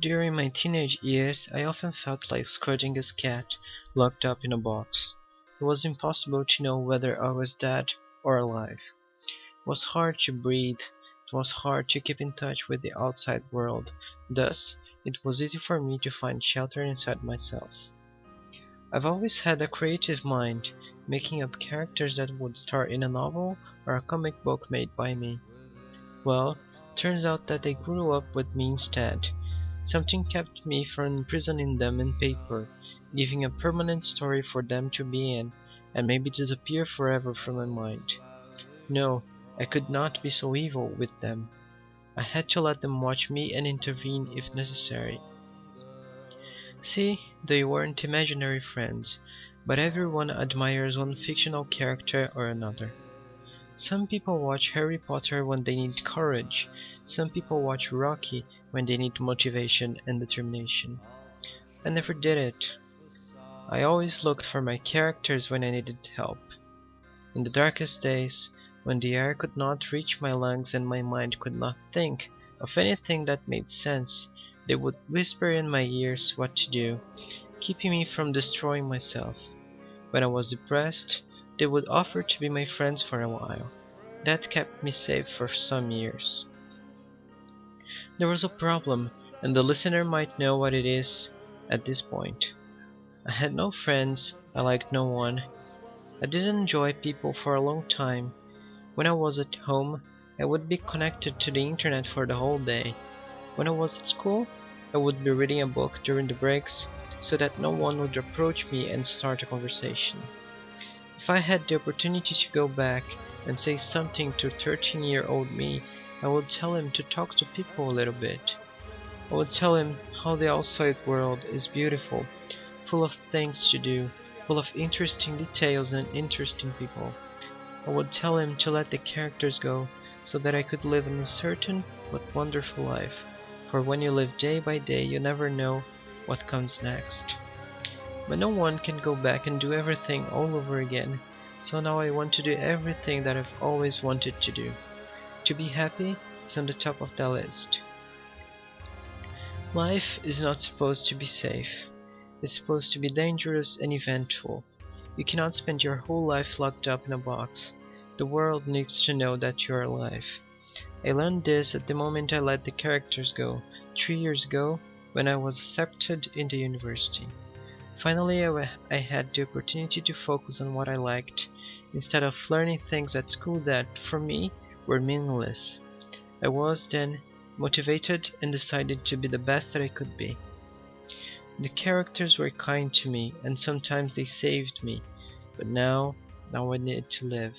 During my teenage years, I often felt like Scrooge a cat locked up in a box. It was impossible to know whether I was dead or alive. It was hard to breathe. It was hard to keep in touch with the outside world. Thus, it was easy for me to find shelter inside myself. I've always had a creative mind, making up characters that would star in a novel or a comic book made by me. Well, turns out that they grew up with me instead. Something kept me from imprisoning them in paper, giving a permanent story for them to be in, and maybe disappear forever from my mind. No, I could not be so evil with them. I had to let them watch me and intervene if necessary. See, they weren't imaginary friends, but everyone admires one fictional character or another. Some people watch Harry Potter when they need courage. Some people watch Rocky when they need motivation and determination. I never did it. I always looked for my characters when I needed help. In the darkest days, when the air could not reach my lungs and my mind could not think of anything that made sense, they would whisper in my ears what to do, keeping me from destroying myself. When I was depressed, they would offer to be my friends for a while. That kept me safe for some years. There was a problem, and the listener might know what it is at this point. I had no friends, I liked no one. I didn't enjoy people for a long time. When I was at home, I would be connected to the internet for the whole day. When I was at school, I would be reading a book during the breaks so that no one would approach me and start a conversation. If I had the opportunity to go back and say something to 13-year-old me, I would tell him to talk to people a little bit. I would tell him how the outside world is beautiful, full of things to do, full of interesting details and interesting people. I would tell him to let the characters go so that I could live an uncertain but wonderful life. For when you live day by day, you never know what comes next. But no one can go back and do everything all over again, so now I want to do everything that I've always wanted to do. To be happy is on the top of the list. Life is not supposed to be safe. It's supposed to be dangerous and eventful. You cannot spend your whole life locked up in a box. The world needs to know that you're alive. I learned this at the moment I let the characters go, 3 years ago, when I was accepted in the university. Finally, I had the opportunity to focus on what I liked, instead of learning things at school that, for me, were meaningless. I was, then, motivated and decided to be the best that I could be. The characters were kind to me, and sometimes they saved me, but now I need to live.